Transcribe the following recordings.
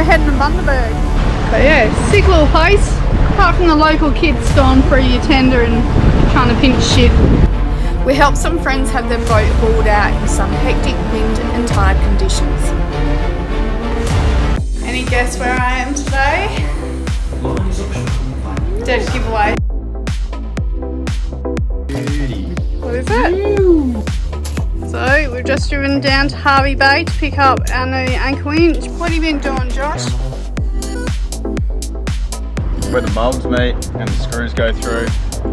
we're heading to Bundaberg. But yeah, sick little place. Apart from the local kids going through your tender and trying to pinch shit. We helped some friends have their boat hauled out in some hectic wind and tide conditions. Any guess where I am today? Dead giveaway. What is it? So we've just driven down to Hervey Bay to pick up our new anchor winch. What have you been doing, Josh? Where the bulbs meet and the screws go through,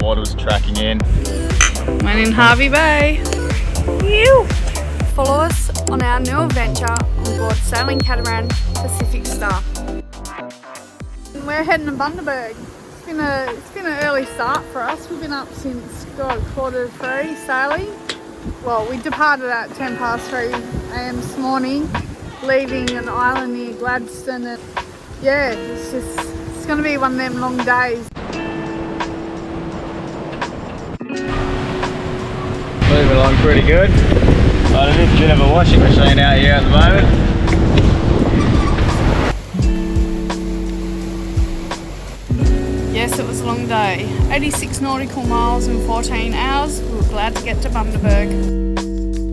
water's tracking in. Went in Hervey Bay. Ew. Follow us on our new adventure on board Sailing Catamaran Pacific Star. We're heading to Bundaberg. It's been an early start for us. We've been up since 3:15 sailing. Well, we departed at 3:10 a.m. this morning, leaving an island near Gladstone. And yeah, it's going to be one of them long days. Moving along pretty good. Got a bit of a washing machine out here at the moment. Yes, it was a long day. 86 nautical miles in 14 hours. We were glad to get to Bundaberg.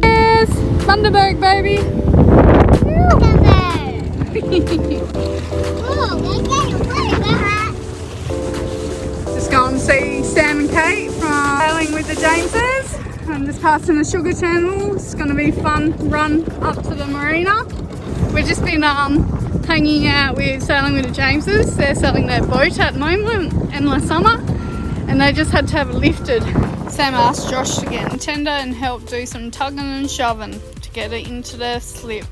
Yes, Bundaberg, baby. Just go and see Sam and Kate from Sailing with the Jameses. I'm just passing the Sugar Channel. It's going to be a fun run up to the marina. We've just been hanging out with Sailing with the Jameses. They're selling their boat at the moment in the summer, and they just had to have it lifted. Sam asked Josh to get in the tender and help do some tugging and shoving to get it into the slip.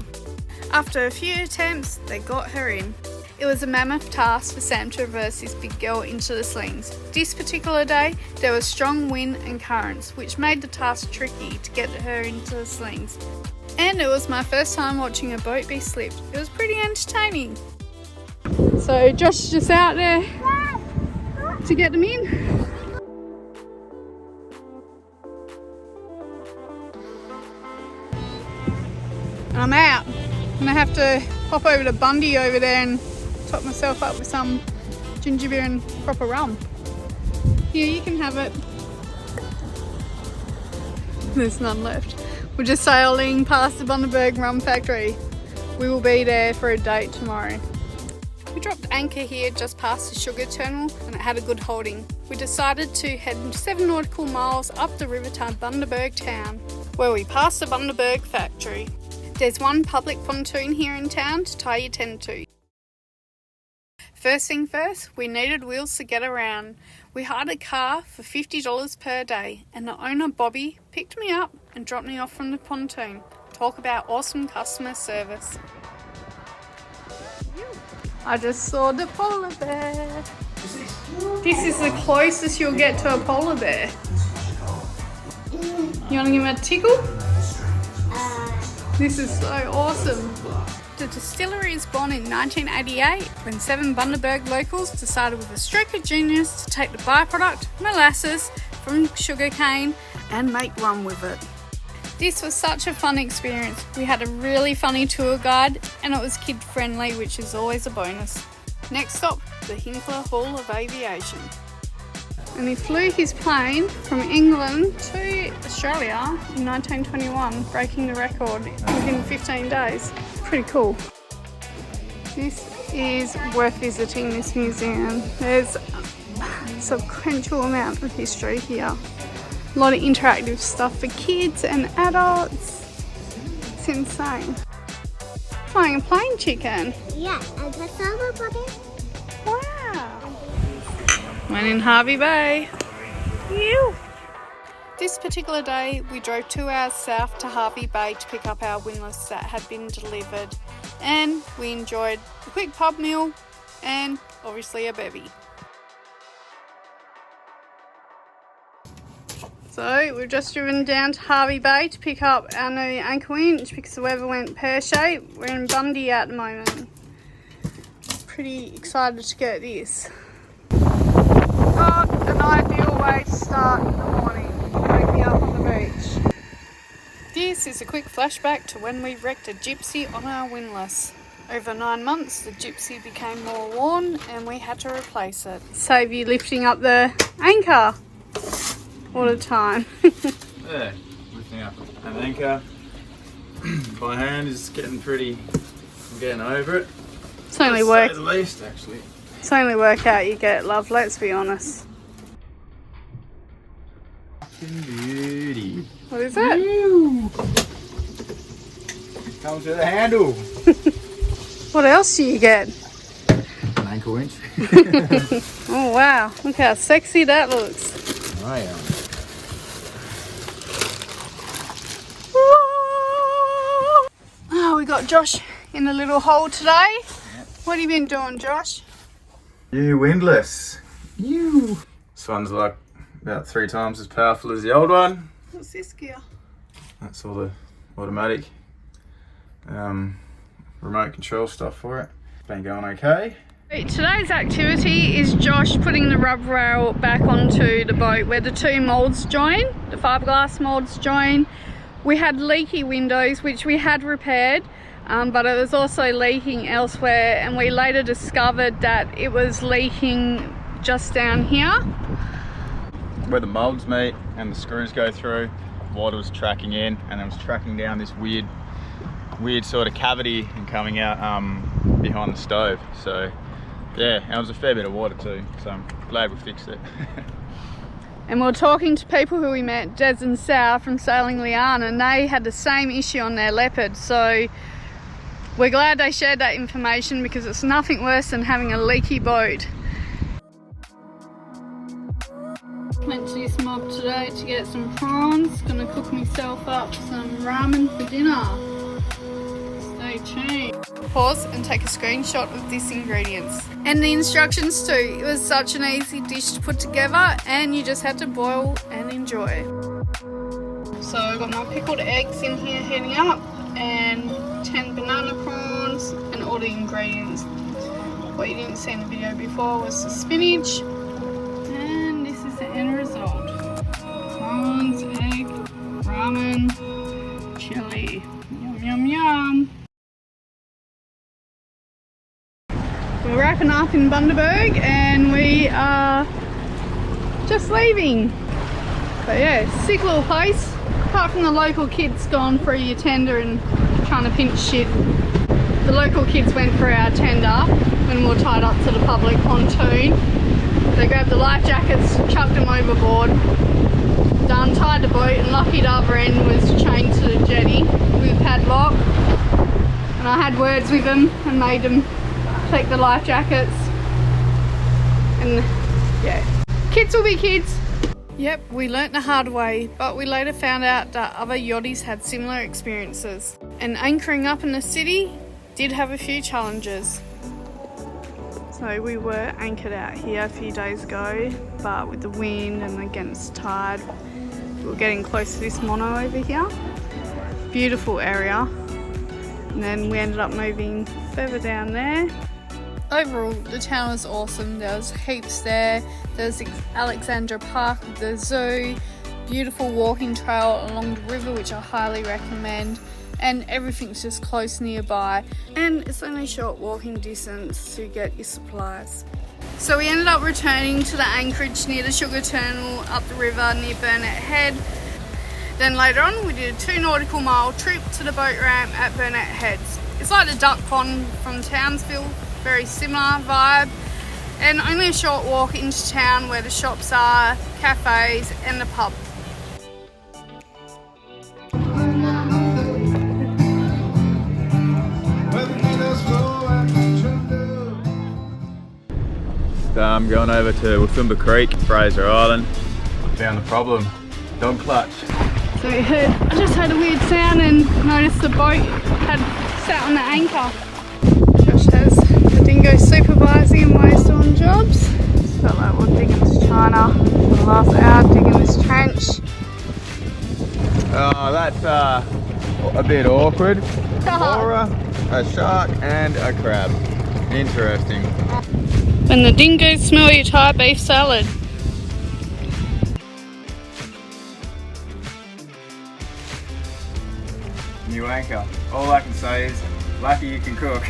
After a few attempts, they got her in. It was a mammoth task for Sam to reverse this big girl into the slings. This particular day, there was strong wind and currents, which made the task tricky to get her into the slings. And it was my first time watching a boat be slipped. It was pretty entertaining. So Josh is just out there to get them in. And I'm out. I'm gonna have to pop over to Bundy over there and top myself up with some ginger beer and proper rum. Here, you can have it. There's none left. We're just sailing past the Bundaberg Rum Factory. We will be there for a date tomorrow. We dropped anchor here just past the sugar terminal and it had a good holding. We decided to head 7 nautical miles up the river to Bundaberg town, where we passed the Bundaberg factory. There's one public pontoon here in town to tie your tent to. First thing first, we needed wheels to get around. We hired a car for $50 per day, and the owner, Bobby, picked me up and dropped me off from the pontoon. Talk about awesome customer service. I just saw the polar bear. This is the closest you'll get to a polar bear. You want to give him a tickle? This is so awesome. The distillery was born in 1988 when 7 Bundaberg locals decided with a stroke of genius to take the byproduct, molasses, from sugarcane and make rum with it. This was such a fun experience. We had a really funny tour guide and it was kid friendly, which is always a bonus. Next stop, the Hinkler Hall of Aviation. And he flew his plane from England to Australia in 1921, breaking the record within 15 days. Pretty cool. This is worth visiting, this museum. There's a substantial amount of history here. A lot of interactive stuff for kids and adults. It's insane. Flying a plane, chicken. Yeah, and that's all about it. Wow. Went in Hervey Bay. Ew. This particular day, we drove 2 hours south to Hervey Bay to pick up our windlass that had been delivered, and we enjoyed a quick pub meal and obviously a bevy. So we've just driven down to Hervey Bay to pick up our new anchor winch because the weather went pear-shaped. We're in Bundy at the moment. Pretty excited to get this. Got an ideal way to start in the morning. Wake me up on the beach. This is a quick flashback to when we wrecked a gypsy on our windlass. Over 9 months, the gypsy became more worn and we had to replace it. Save you lifting up the anchor all the time. Yeah, lifting up an anchor by hand is getting pretty, I'm getting over it. It's only work. At least, actually. It's only workout you get, love, let's be honest. Beauty. What is it? Comes with a handle. What else do you get? An ankle winch. Oh wow, look how sexy that looks. Oh yeah. Oh, we got Josh in a little hole today. What have you been doing, Josh? Muir Windlass. This one's like about 3 times as powerful as the old one. What's this gear? That's all the automatic remote control stuff for it. It's been going okay. Today's activity is Josh putting the rubber rail back onto the boat where the 2 moulds join, the fiberglass moulds join. We had leaky windows which we had repaired, but it was also leaking elsewhere, and we later discovered that it was leaking just down here. Where the moulds meet and the screws go through, water was tracking in and it was tracking down this weird sort of cavity and coming out behind the stove. So yeah, and it was a fair bit of water too, so I'm glad we fixed it. And we're talking to people who we met, Des and Sal from Sailing Liana, and they had the same issue on their Leopard. So we're glad they shared that information because it's nothing worse than having a leaky boat. Went to this mob today to get some prawns. Gonna cook myself up some ramen for dinner. Stay tuned. Pause and take a screenshot of these ingredients. And the instructions too. It was such an easy dish to put together and you just had to boil and enjoy. So I've got my pickled eggs in here heating up and 10 banana prawns and all the ingredients. What you didn't see in the video before was the spinach. And this is the end result. Prawns, egg, ramen, chili. Yum, yum, yum. We're wrapping up in Bundaberg and we are just leaving. But yeah, sick little place. Apart from the local kids going through your tender and trying to pinch shit. The local kids went for our tender when we were tied up to the public pontoon. They grabbed the life jackets, chucked them overboard, untied the boat, and lucky the other end was chained to the jetty with a padlock. And I had words with them and made them take the life jackets. And yeah, kids will be kids. Yep, we learnt the hard way, but we later found out that other yachties had similar experiences. And anchoring up in the city did have a few challenges. So we were anchored out here a few days ago, but with the wind and against tide, we were getting close to this mono over here. Beautiful area. And then we ended up moving further down there. Overall, the town was awesome. There was heaps there. There's Alexandra Park, the zoo, beautiful walking trail along the river, which I highly recommend. And everything's just close nearby. And it's only a short walking distance to get your supplies. So we ended up returning to the anchorage near the sugar terminal up the river near Burnett Head. Then later on, we did a 2 nautical mile trip to the boat ramp at Burnett Heads. It's like the duck pond from Townsville. Very similar vibe, and only a short walk into town where the shops are, cafes and the pub. I'm going over to Wathumba Creek, Fraser Island. Found the problem, dog clutch. So I just heard a weird sound and noticed the boat had sat on the anchor. Josh has the dingo supervising and while he's doing jobs. Felt like we're digging this China for the last hour, digging this trench. Oh, that's a bit awkward. Aura, a shark and a crab. Interesting. When the dingoes smell your Thai beef salad. New anchor. All I can say is Lucky you can cook.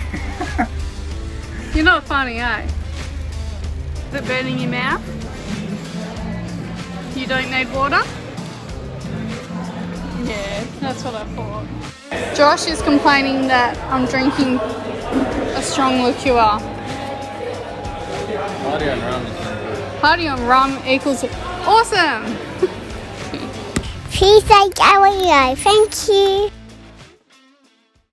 You're not funny, eh? Is it burning your mouth? You don't need water? Yeah, that's what I thought. Josh is complaining that I'm drinking a strong liqueur. Heidi on rum is pretty good. Heidi on rum equals awesome! Please like our video. Thank you.